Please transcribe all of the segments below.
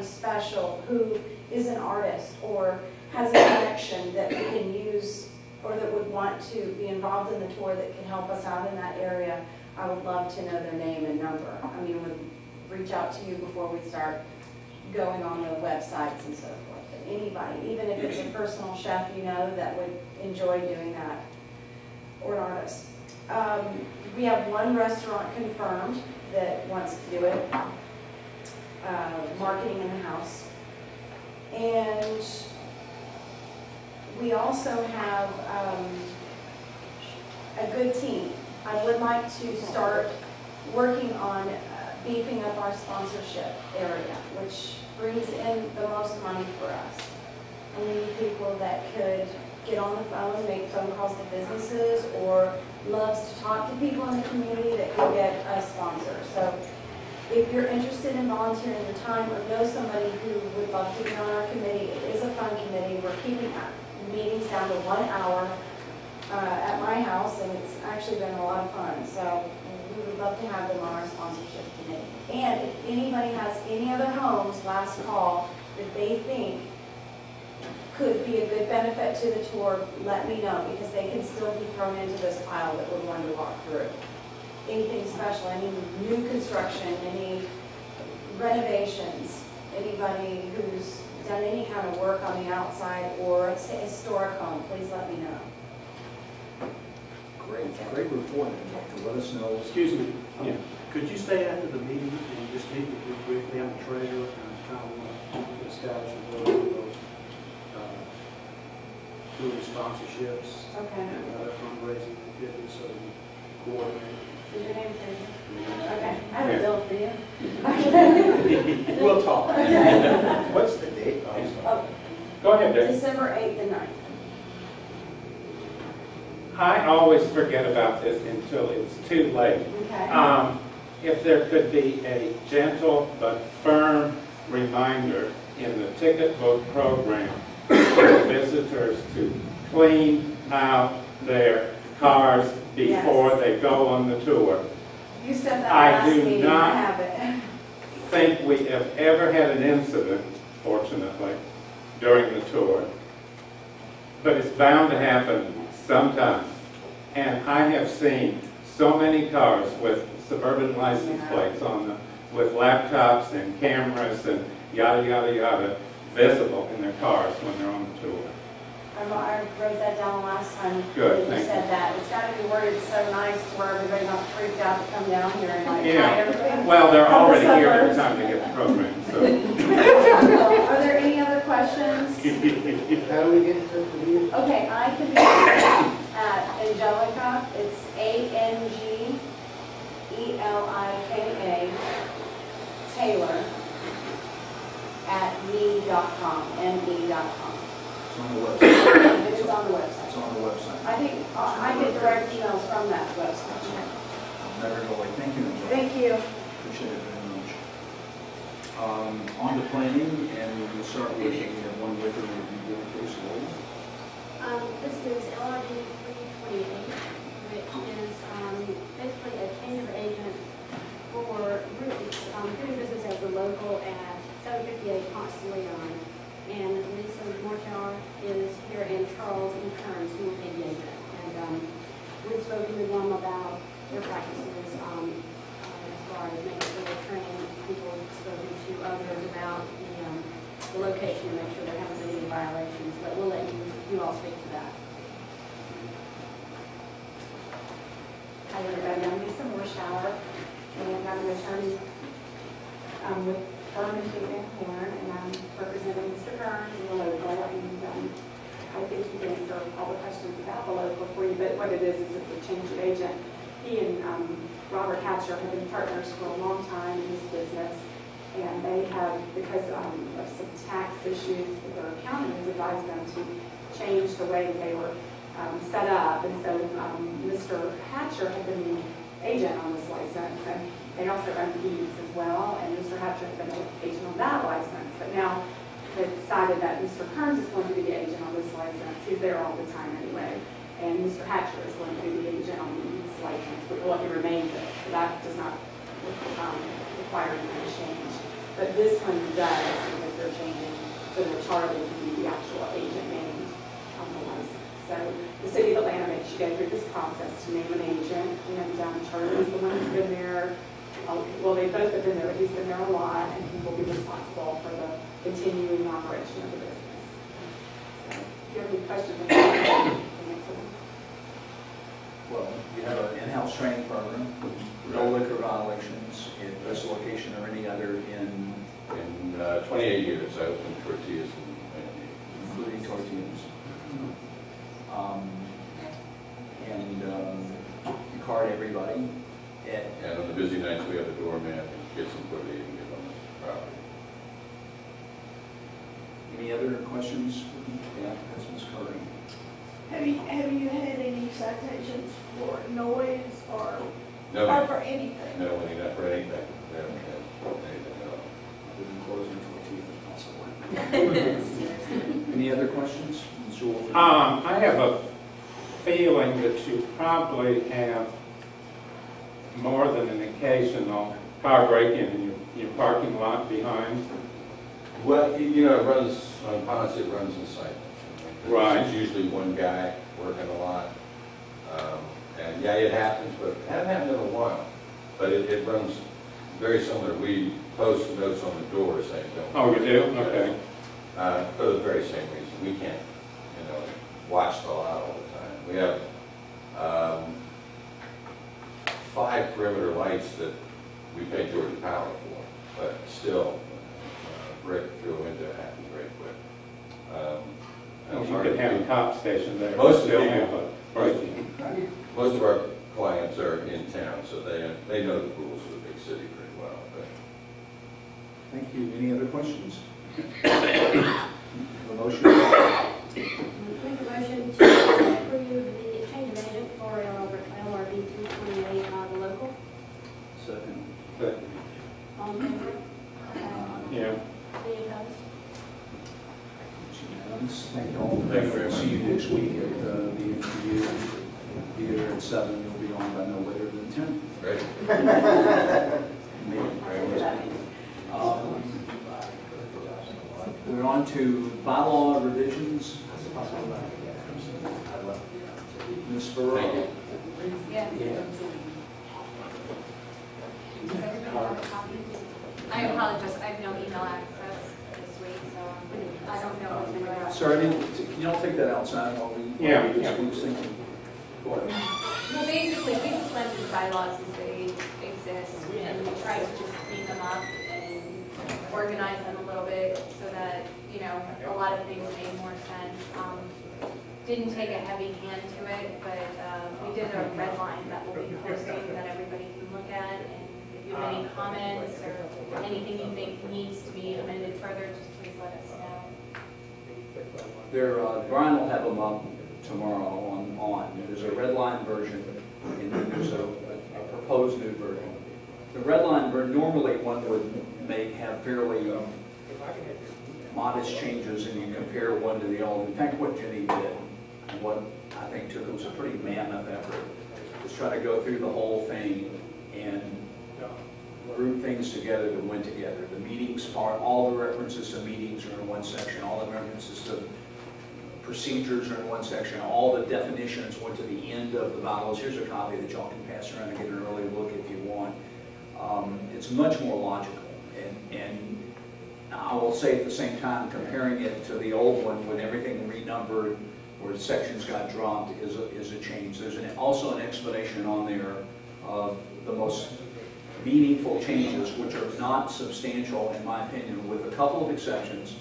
special who is an artist or has a connection that we can use or that would want to be involved in the tour that can help us out in that area, I would love to know their name and number. I mean, we'd reach out to you before we start going on the websites and so forth. But anybody, even if it's a personal chef you know that would enjoy doing that, or an artist. We have one restaurant confirmed that wants to do it, marketing in the house. And we also have a good team. I would like to start working on beefing up our sponsorship area, which brings in the most money for us. And we need people that could get on the phone, make phone calls to businesses, or loves to talk to people in the community that could get a sponsor. So if you're interested in volunteering your time or know somebody who would love to be on our committee, it is a fun committee. We're keeping meetings down to 1 hour at my house, and it's actually been a lot of fun. So we would love to have them on our sponsorship committee. And if anybody has any other homes, last call, that they think could be a good benefit to the tour, let me know, because they can still be thrown into this pile that we're going to walk through. Anything special, any new construction, any renovations, anybody who's done any kind of work on the outside or a historic home, please let me know. Great report. Let us know. Excuse me. Yeah. Could you stay after the meeting and just meet with me briefly? I'm the treasurer, and I kind of want to establish a little doing sponsorships Okay. and other fundraising activities, so we coordinate. Is your name Tracy? Okay. I have a bill for you. We'll talk. Okay. What's the date? Oh, Go ahead, Dick. December 8th and 9th. I always forget about this until it's too late. Okay. If there could be a gentle but firm reminder in the ticket book program for visitors to clean out their cars before they go on the tour. You said that I last do meeting. not I have it. think we have ever had an incident, fortunately, during the tour. But it's bound to happen sometime. And I have seen so many cars with Suburban license plates on them, with laptops and cameras and yada, yada, yada, visible in their cars when they're on the tour. I wrote that down last time. Good, that you thank said that. It's got to be worded so nice to where everybody's not freaked out to come down here and like Yeah. hide everything. Well, they're from the already here by the suburbs. time they get the program, so. Are there any other questions? How do we get in touch with you? Okay, I can be at Angelica. It's ANGELIKA Taylor at me.com, me.com. It's on the website. It is on the website. It's on the website. I think I get direct emails from that website. I'll never go away. Thank you, Angela. Thank you. Appreciate it very much. On to planning, and we'll start with one liquor review board case law. This is LRD 328, which is basically a change of agent for doing business as a local at 758 Ponce de Leon. And Lisa Mortar is here, and Charles E. Kearns, who will be the agent. And we've spoken to them about their practices as far as making sure they're training people, spoken to others about the location to make sure there haven't been any violations. But we'll let you all speak to that. Hi everybody, I'm Lisa Morshower, and I'm an attorney with Firm and Civic Horn, and I'm representing Mr. Kearns in the local, and I think he can answer all the questions about the local for you, but what it is it's a change of agent. He and Robert Hatcher have been partners for a long time in this business, and they have, because of some tax issues with their accountant, has advised them to change the way that they were set up, and so Mr. Hatcher had been the agent on this license, and they also own fees as well, and Mr. Hatcher had been the agent on that license, but now they've decided that Mr. Kearns is going to be the agent on this license. He's there all the time anyway, and Mr. Hatcher is going to be the agent on this license, but well, he remains it, so that does not require any change. But this one does, Carter can be the actual agent named on the license. So the city of Atlanta makes you go through this process to name an agent, and Charlie is the one who's been there. Well, they both have been there, but he's been there a lot, and he will be responsible for the continuing operation of the business. So if you have any questions on that, Well, you have an in-house training program, no liquor violations at this location or any other in... In 28 years, I opened tortillas including tortillas. You card everybody. and on the busy nights, we have a doorman and get some quick eating and get on the property. Any other questions? Yeah, that's Ms. Curry. Have you had any citations for noise or No, for anything? no, not for anything. We haven't had anything at all. Other than closing tortillas, possibly. Any other questions? Mr. Wolf? I have a feeling that you probably have more than an occasional car break-in in your parking lot behind. Well, you know, it runs, on Ponce, it runs in sight. Right. It's usually one guy working a lot. And yeah, it happens, but it hasn't happened in a while. But it runs very similar. We post notes on the door saying don't. Oh, you do? Okay. For the very same reason. We can't, watch the lot all the time. We have 5 perimeter lights that we pay Georgia Power for, but still, break through a window happens very quick. And You could have a cop station there. Most of the Still people- have a break-in. Most of our clients are in town, so they know the rules of the big city pretty well. But Thank you. Any other questions? A motion? Make a motion to approve the change of agent for LRB 328 the local. Second. But, All in favor? yeah. Any opposed? Thank you all. Thank you very much. See you next week at the interview. Be here at 7. You'll be on by no later than 10. Ready? We're on to bylaw revisions. Ms. Burrow. Thank you. Yeah. I apologize, I have no email access this week, so I don't know what's been going on. Sorry, can you all take that outside while we Yeah, do yeah. this thinking? Go ahead. Well, basically, we just went through bylaws as they exist, and we tried to just clean them up and organize them a little bit so that, a lot of things made more sense. Didn't take a heavy hand to it, but we did a red line that will be posting that everybody can look at, and if you have any comments or anything you think needs to be amended further, just please let us know. Brian will have them up tomorrow on. There's a red line version, and then there's a proposed new version. The red line version, normally one would have fairly modest changes, and you compare one to the other. In fact, what Jenny did, and what I think took was a pretty mammoth effort, was try to go through the whole thing and group things together that went together. The meetings part, all the references to meetings are in one section, all the references to procedures are in one section, all the definitions went to the end of the bylaws. Here's a copy that y'all can pass around and get an early look if you want. It's much more logical, and I will say at the same time, comparing it to the old one when everything renumbered, where sections got dropped, is a change. There's also an explanation on there of the most meaningful changes, which are not substantial in my opinion, with a couple of exceptions,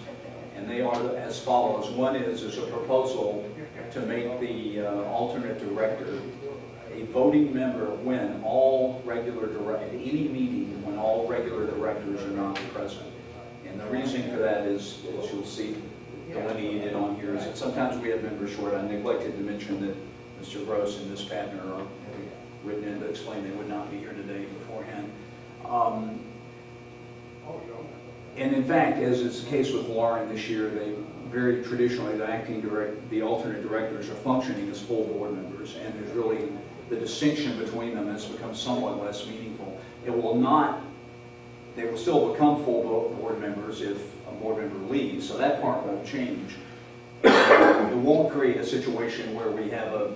and they are as follows. One is there's a proposal to make the alternate director a voting member when all regular at any meeting when all regular directors are not present. And the reason for that is, as you'll see delineated on here, is that sometimes we have members short. I neglected to mention that Mr. Gross and Ms. Patner are written in to explain they would not be here today beforehand. And in fact, as is the case with Lauren this year, they very traditionally, the alternate directors are functioning as full board members, and there's really the distinction between them has become somewhat less meaningful. They will still become full board members if board member leaves, so that part won't change. It won't create a situation where we have a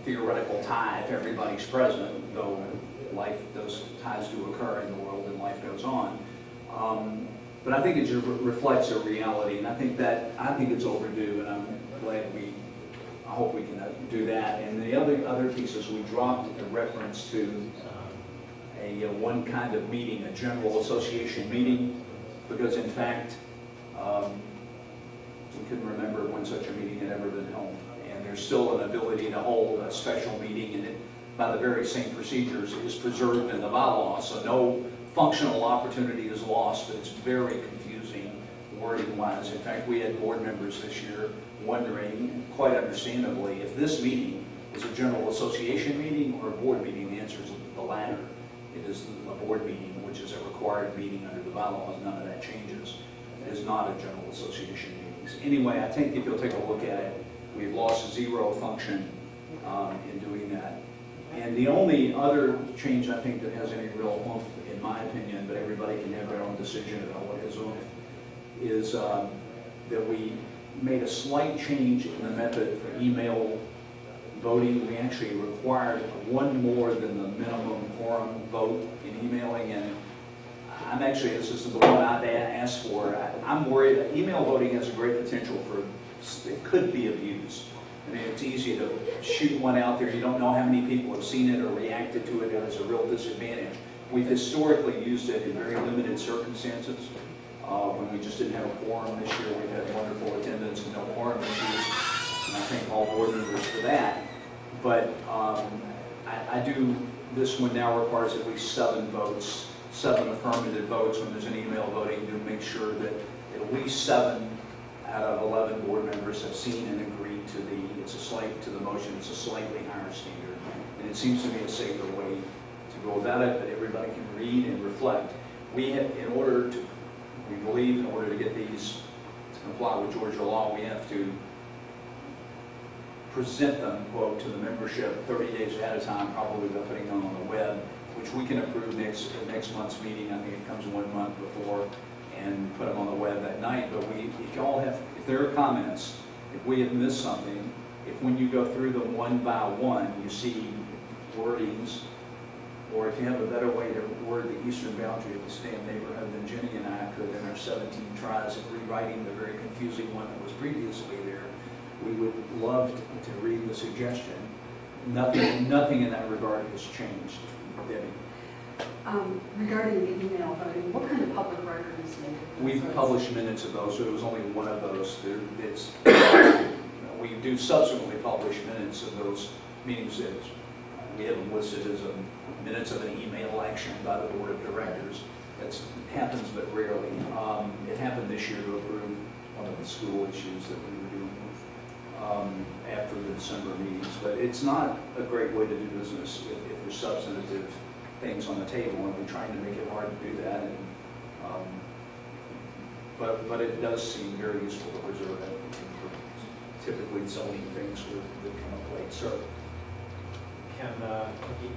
theoretical tie if everybody's present, though those ties do occur in the world and life goes on. But I think it just reflects a reality, and I think it's overdue, and I'm glad I hope we can do that. And the other pieces, we dropped a reference to a one kind of meeting, a general association meeting, because in fact, we couldn't remember when such a meeting had ever been held. And there's still an ability to hold a special meeting, and it, by the very same procedures, is preserved in the bylaws, so no functional opportunity is lost, but it's very confusing wording-wise. In fact, we had board members this year wondering, quite understandably, if this meeting is a general association meeting or a board meeting. The answer is the latter. It is a board meeting, which is a required meeting under the bylaws. None of that changes. It is not a general association meeting. Anyway, I think if you'll take a look at it, we've lost zero function in doing that. And the only other change I think that has any real oomph, in my opinion, but everybody can have their own decision about what his oomph is, that we made a slight change in the method for email voting. We actually required one more than the minimum quorum vote in emailing, and I'm actually, this is the one I asked for. I'm worried that email voting has a great potential for, it could be abused. I mean, it's easy to shoot one out there. You don't know how many people have seen it or reacted to it. It is a real disadvantage. We've historically used it in very limited circumstances. When we just didn't have a quorum this year, we've had wonderful attendance and no quorum issues. And I thank all board members for that. But this one now requires at least 7 votes, 7 affirmative votes when there's an email voting, to make sure that at least 7 out of 11 board members have seen and agreed to the motion. It's a slightly higher standard. And it seems to me a safer way to go about it, that everybody can read and reflect. We have, we believe in order to get these to comply with Georgia law, we have to present them, quote, to the membership 30 days ahead of time, probably by putting them on the web, which we can approve next month's meeting. I think it comes 1 month before, and put them on the web that night. But if there are comments, if we have missed something, if when you go through them one by one, you see wordings, or if you have a better way to word the eastern boundary of the state neighborhood than Jenny and I could in our 17 tries at rewriting the very confusing one that was previously there, we would love to read the suggestion. Nothing in that regard has changed. Debbie? Regarding the email voting, what kind of public record is needed? We've published minutes of those, so it was only one of those. We do subsequently publish minutes of those meetings that we have them listed as minutes of an email action by the board of directors. That happens but rarely. It happened this year to approve one of the school issues that we were doing after the December meetings. But it's not a great way to do business if there's substantive things on the table, and we're trying to make it hard to do that. And, but it does seem very useful to preserve it. Typically zoning things would come up late. So can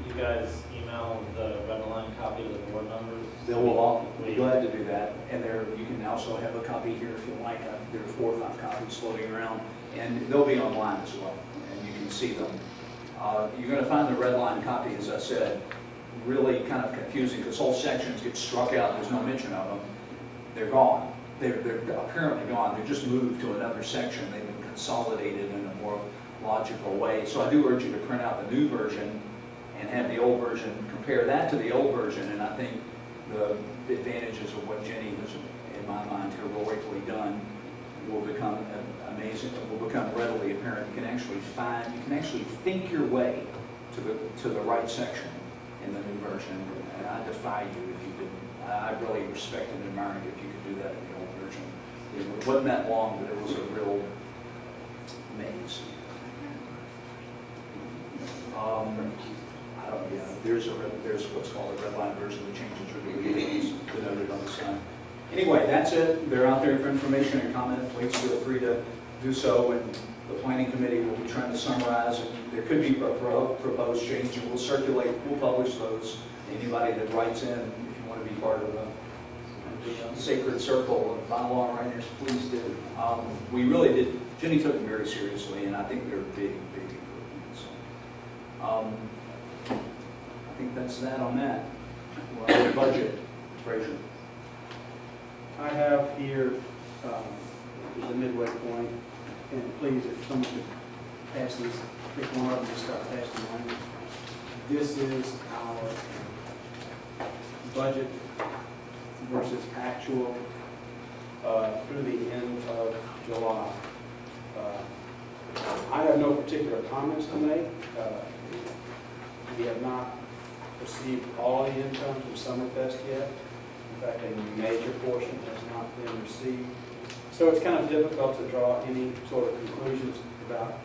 you guys email the red line copy to the board members? They will all be glad to do that. And you can also have a copy here if you like. There are 4 or 5 copies floating around, and they'll be online as well, and you can see them. You're going to find the red line copy, as I said, really kind of confusing, because whole sections get struck out. There's no mention of them. They're gone. They're apparently gone. They're just moved to another section. They've been consolidated in a more logical way. So I do urge you to print out the new version and have the old version, compare that to the old version, and I think the advantages of what Jenny has, in my mind, heroically done will become amazing, will become readily apparent. You can actually think your way to the right section in the new version, and I defy you if you didn't. I really respect and admire you if you could do that in the old version. It wasn't that long, but it was a real maze. There's what's called a red line version. The changes are denoted on the side. Anyway, that's it. They're out there for information and comment. Please feel free to do so, and the planning committee will be trying to summarize. And there could be a proposed change, and we'll publish those. Anybody that writes in, if you want to be part of the sacred circle of bylaw writers, please do. We really did, Jenny took them very seriously, and I think they're big, big improvements. I think that's that on that. We're on the budget, Fraser. I have here the midway point, and please, if someone could pass this, pick one up and just start passing around. This is our budget versus actual through the end of July. I have no particular comments to make. We have not received all the income from Summerfest yet. In fact, a major portion has not been received. So it's kind of difficult to draw any sort of conclusions about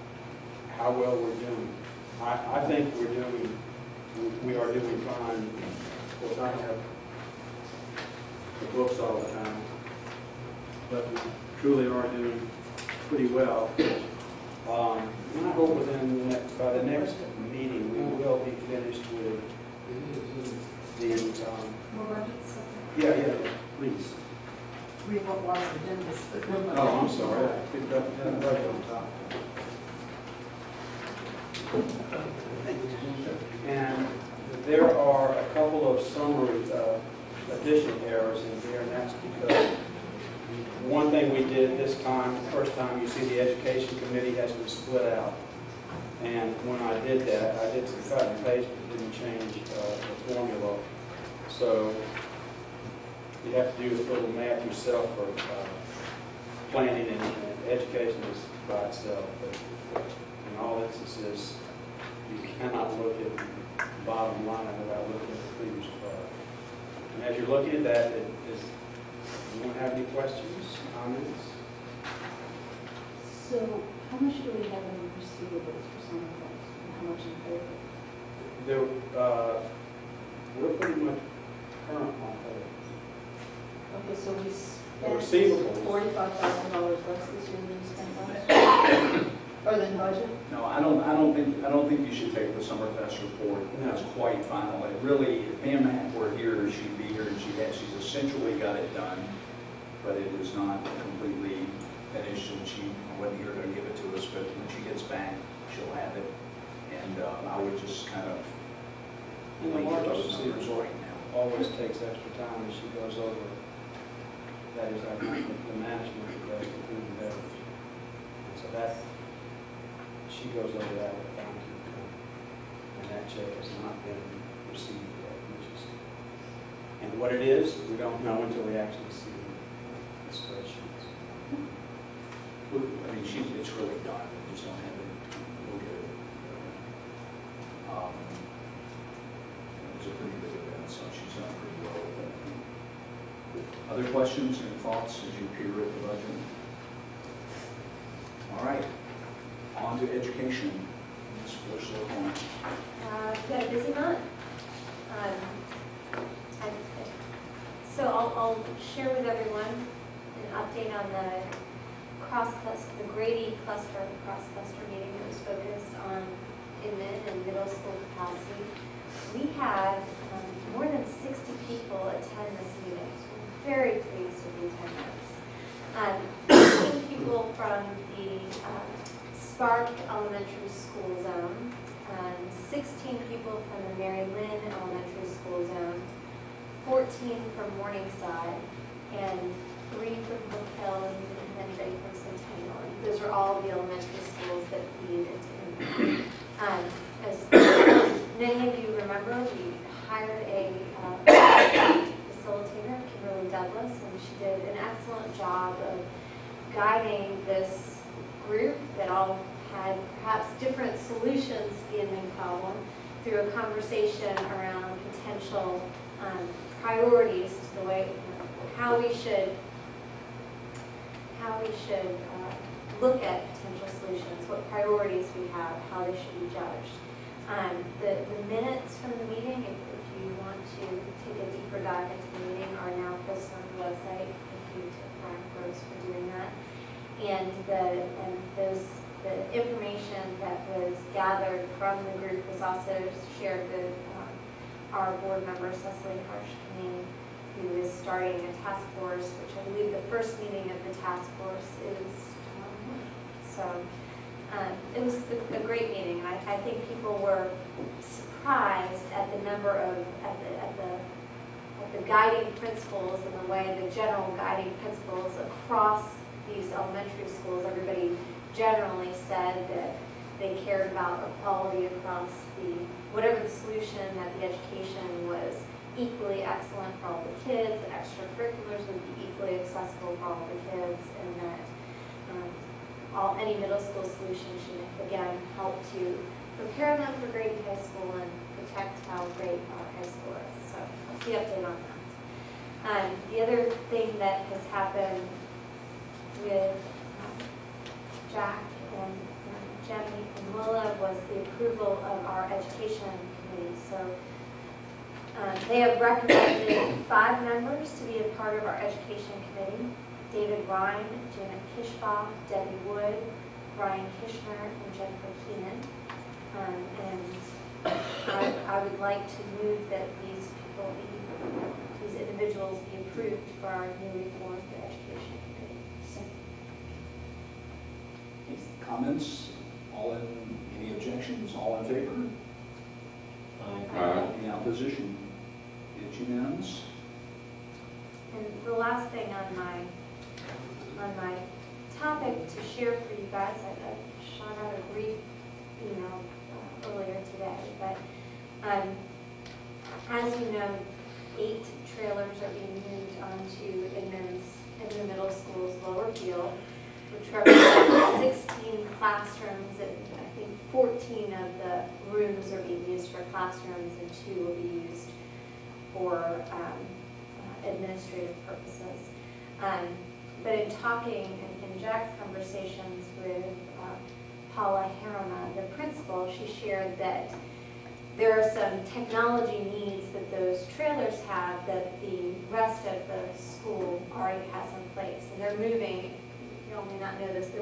how well we're doing. I think we are doing fine. Of course, I have the books all the time, but we truly are doing pretty well. And I hope by the next meeting, we will be finished with the, yeah, please. Read what was the dentist. Oh, I'm sorry, I picked up the budget on top. And there are a couple of summary addition errors in here, and that's because one thing we did this time, the first time, you see the education committee has been split out. And when I did that, I did some cut and paste, but didn't change the formula. So you have to do a little math yourself for planning, and education is by itself. But in all instances, you cannot look at the bottom line without looking at the previous part. And as you're looking at that, anyone have any questions, comments? So how much do we have in receivables for some of those, and how much in payable? We're pretty much current on payable. Okay, so we The spent receivables. $45,000 less this year than we spent last year? Or than budget? No, I don't think you should take the Summerfest report as quite final. It really, if Pam were here, she'd be here, and she's essentially got it done, but it is not completely finished, and she wasn't here to give it to us, but when she gets back, she'll have it. And I would just kind of And the link largest those numbers receivable right now. always takes extra time as she goes over. That is our, the management that does the food and beverage. And so that, she goes over that with the fountain account. And that check has not been received yet, which is, and what it is, we don't know until we actually see the spreadsheets. I mean, it's really done, we just don't have it, we'll get it. It was a pretty big event, so she's done pretty well with that. Other questions and thoughts as you peer at the budget? All right, on to education. Ms. Bushel. We've got a busy month. So I'll share with everyone an update on the Grady cluster cross-cluster meeting that was focused on mid and middle school capacity. We had more than 60 people attend this meeting. So we're very pleased with the attendance. 15 people from the Spark Elementary School Zone, 16 people from the Mary Lynn Elementary School Zone, 14 from Morningside, and 3 from Brook Hill, and anybody from Centennial. And those are all the elementary schools that feed into as many of you remember, we hired a facilitator, Kimberly Douglas, and she did an excellent job of guiding this group that all had perhaps different solutions to the admin problem through a conversation around potential priorities to the way, how we should look at potential solutions, what priorities we have, how they should be judged. The minutes from the meeting, if you want to take a deeper dive into the meeting, are now posted on the website. Thank you to Brian Gross for doing that. And the information that was gathered from the group was also shared with our board member, Cecily Harsh-Kane, who is starting a task force, which I believe the first meeting of the task force is tomorrow. So it was a great meeting. I think people were surprised at the number of, at the guiding principles and the way the general guiding principles across these elementary schools. Everybody generally said that they cared about equality across whatever the solution, that the education was equally excellent for all the kids, that extracurriculars would be equally accessible for all the kids, and that any middle school solution should, again, help to prepare them for grade high school and protect how great our high school is. So that's the update on that. The other thing that has happened with Jack and Jenny and Willa was the approval of our education committee. So they have recommended 5 members to be a part of our education committee: David Ryan, Janet Kishbaugh, Debbie Wood, Brian Kishner, and Jennifer Keenan. And I would like to move that these individuals be approved for our newly formed education committee. So, Any comments? Any objections? All in favor? Any opposition? It's unanimous. and the last thing on my topic to share for you guys, I shot out a brief email earlier today, but as you know, 8 trailers are being moved onto Edmond Middle School's lower field, which represents 16 classrooms, and I think 14 of the rooms are being used for classrooms and 2 will be used for administrative purposes. But in talking, in Jack's conversations with Paula Harriman, the principal, she shared that there are some technology needs that those trailers have that the rest of the school already has in place. And they're moving, you all may not know this, they're